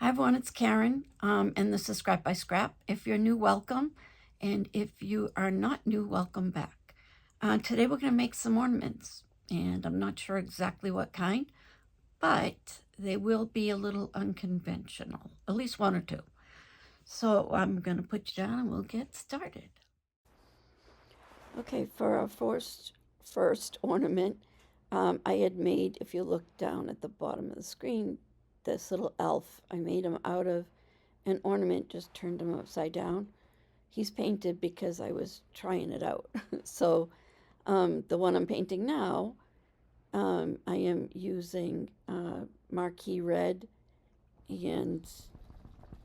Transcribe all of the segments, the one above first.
Hi everyone, it's Karen, and this is Scrap by Scrap. If you're new, welcome, and if you are not new, welcome back. Today we're going to make some ornaments, and I'm not sure exactly what kind, but they will be a little unconventional, at least one or two. So I'm going to put you down and we'll get started. Okay, for our first ornament, I had made, if you look down at the bottom of the screen, this little elf. I made him out of an ornament, just turned him upside down. He's painted because I was trying it out. So the one I'm painting now, I am using Marque Red and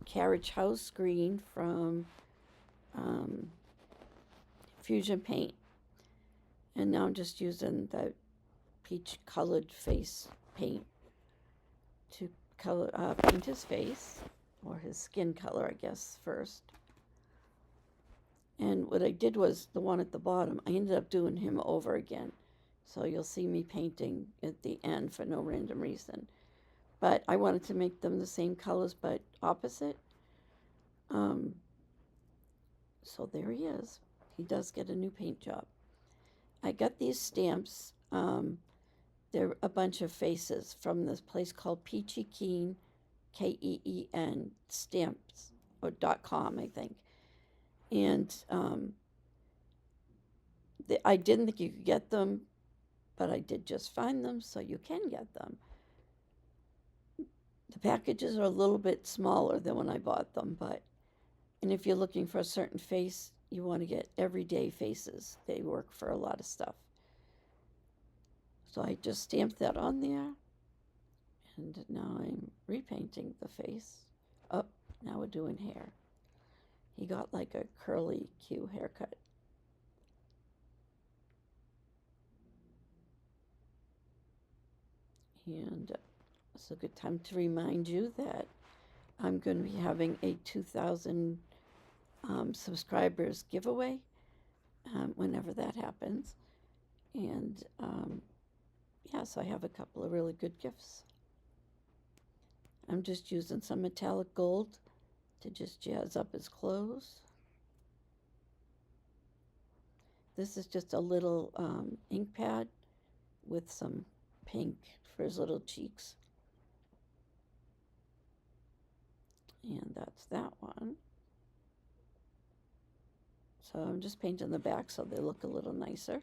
Carriage House green from um, Fusion Paint. And now I'm just using the peach colored face paint to paint his face, or his skin color, I guess, first. And what I did was the one at the bottom, I ended up doing him over again. So you'll see me painting at the end for no random reason. But I wanted to make them the same colors but opposite. So there he is. He does get a new paint job. I got these stamps. They're a bunch of faces from this place called Peachy Keen, Keen Stamps, or .com, I think. And I didn't think you could get them, but I did just find them, so you can get them. The packages are a little bit smaller than when I bought them, and if you're looking for a certain face, you want to get everyday faces. They work for a lot of stuff. So I just stamped that on there, and now I'm repainting the face. Oh, now we're doing hair. He got like a curly Q haircut. And it's a good time to remind you that I'm going to be having a 2,000 subscribers giveaway whenever that happens. And yeah, so I have a couple of really good gifts. I'm just using some metallic gold to just jazz up his clothes. This is just a little ink pad with some pink for his little cheeks. And that's that one. So I'm just painting the back so they look a little nicer.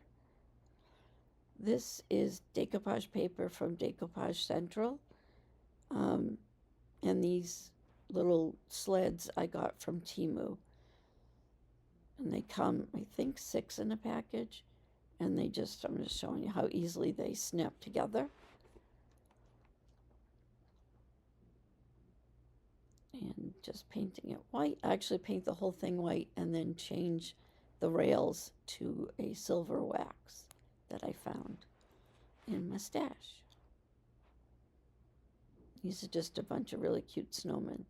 This is decoupage paper from Decoupage Central. And these little sleds I got from TEMU. And they come, I think, 6 in a package. And I'm just showing you how easily they snap together. And just painting it white. I actually paint the whole thing white and then change the rails to a silver wax that I found in my stash. These are just a bunch of really cute snowmen,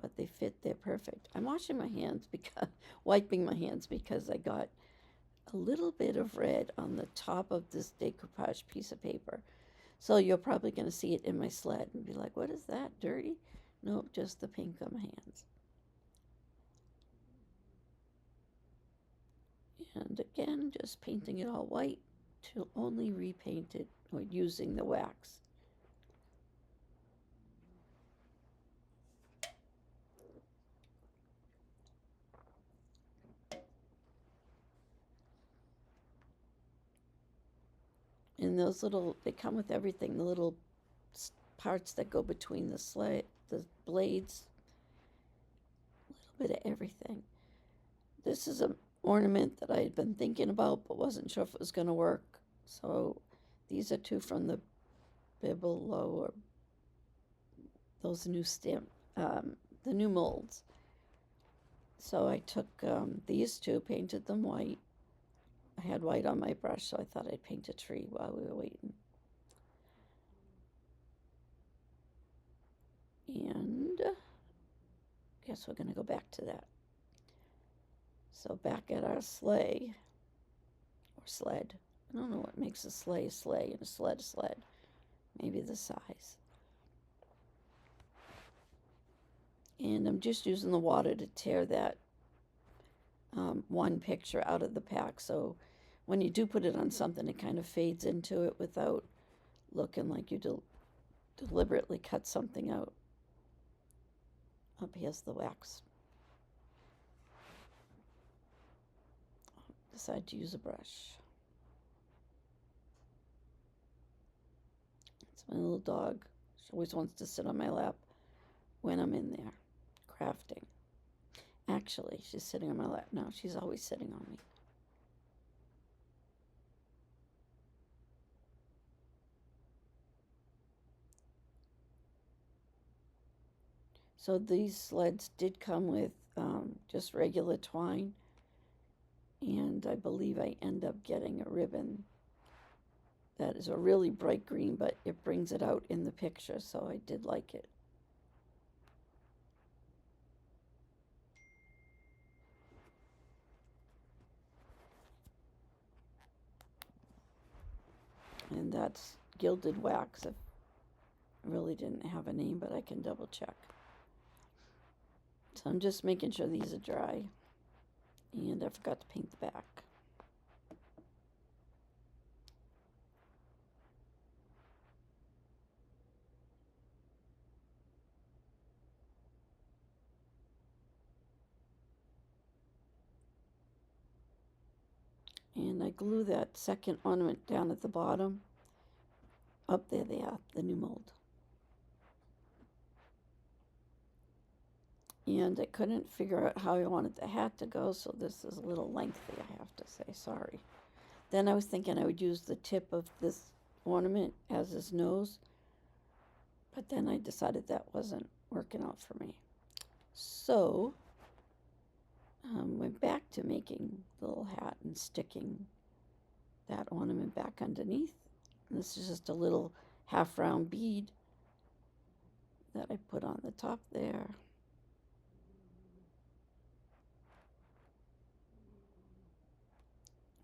but they fit, they're perfect. I'm washing my hands wiping my hands because I got a little bit of red on the top of this decoupage piece of paper. So you're probably going to see it in my sled and be like, what is that, dirty? Nope, just the pink on my hands. And again, just painting it all white to only repaint it or using the wax. And those little, they come with everything, the little parts that go between the blades, a little bit of everything. This is an ornament that I had been thinking about but wasn't sure if it was going to work. So these are two from the Bibelots, or those new the new molds. So I took these two, painted them white. I had white on my brush, so I thought I'd paint a tree while we were waiting. And I guess we're going to go back to that. So back at our sleigh, or sled. I don't know what makes a sleigh and a sled. Maybe the size. And I'm just using the water to tear that one picture out of the pack. So when you do put it on something, it kind of fades into it without looking like you deliberately cut something out. Up here's the wax. Decide to use a brush. It's my little dog. She always wants to sit on my lap when I'm in there crafting. Actually, she's sitting on my lap now. She's always sitting on me. So these sleds did come with just regular twine, and I believe I end up getting a ribbon that is a really bright green, but it brings it out in the picture, so I did like it. And that's gilded wax. It really didn't have a name, but I can double check. So I'm just making sure these are dry. And I forgot to paint the back. And I glue that second ornament down at the bottom. Up there they are, the new mold. And I couldn't figure out how I wanted the hat to go, so this is a little lengthy, I have to say, sorry. Then I was thinking I would use the tip of this ornament as his nose, but then I decided that wasn't working out for me. So, went back to making the little hat and sticking that ornament back underneath. And this is just a little half round bead that I put on the top there.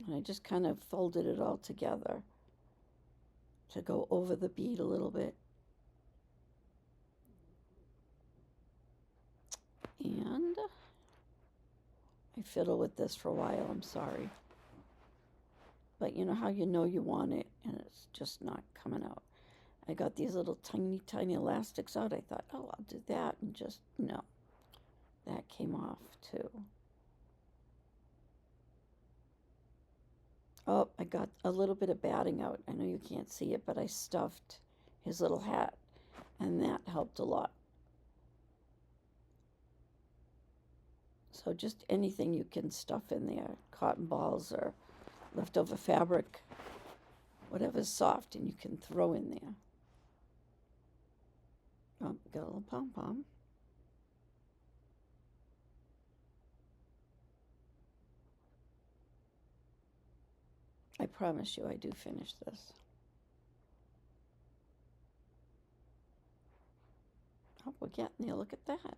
And I just kind of folded it all together to go over the bead a little bit. And I fiddle with this for a while, I'm sorry. But you know how you know you want it and it's just not coming out. I got these little tiny, tiny elastics out. I thought, oh, I'll do that, and just, no. That came off too. Oh, I got a little bit of batting out. I know you can't see it, but I stuffed his little hat, and that helped a lot. So just anything you can stuff in there, cotton balls or leftover fabric, whatever's soft and you can throw in there. Oh, got a little pom-pom. I promise you I do finish this. Oh, we're getting there. Look at that.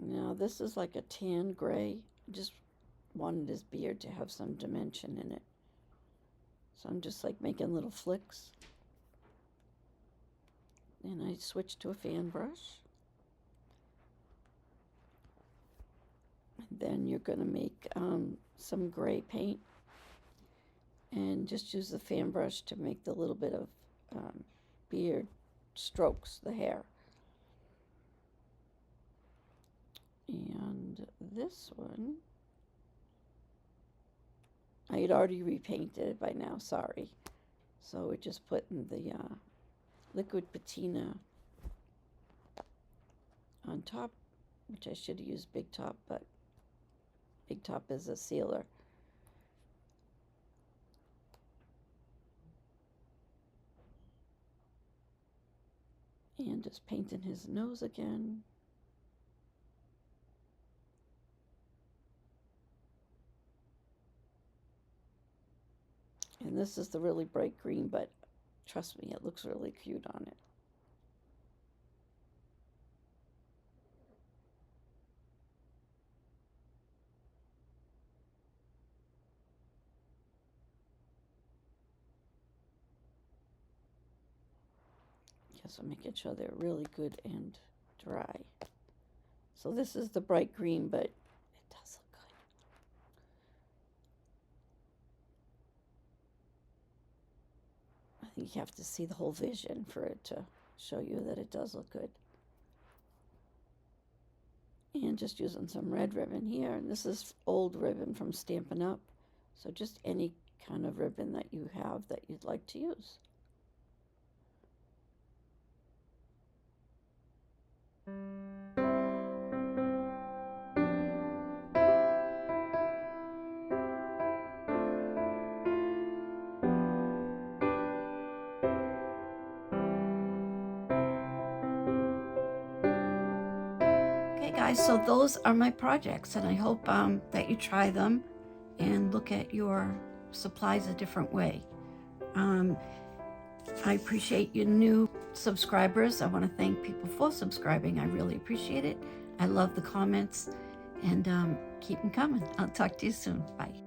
Now, this is like a tan gray. I just wanted his beard to have some dimension in it. So I'm just like making little flicks. And I switched to a fan brush. And then you're going to make some gray paint. And just use the fan brush to make the little bit of beard strokes, the hair. And this one, I had already repainted it by now, sorry. So we're just putting the liquid patina on top, which I should have used Big Top, but Big Top is a sealer. And just painting his nose again. And this is the really bright green, but trust me, it looks really cute on it. Also making sure they're really good and dry. So this is the bright green, but it does look good. I think you have to see the whole vision for it to show you that it does look good. And just using some red ribbon here, and this is old ribbon from Stampin' Up. So just any kind of ribbon that you have that you'd like to use. Okay guys, so those are my projects, and I hope that you try them and look at your supplies a different way. I appreciate you new subscribers. I want to thank people for subscribing. I really appreciate it. I love the comments, and keep them coming. I'll talk to you soon. Bye.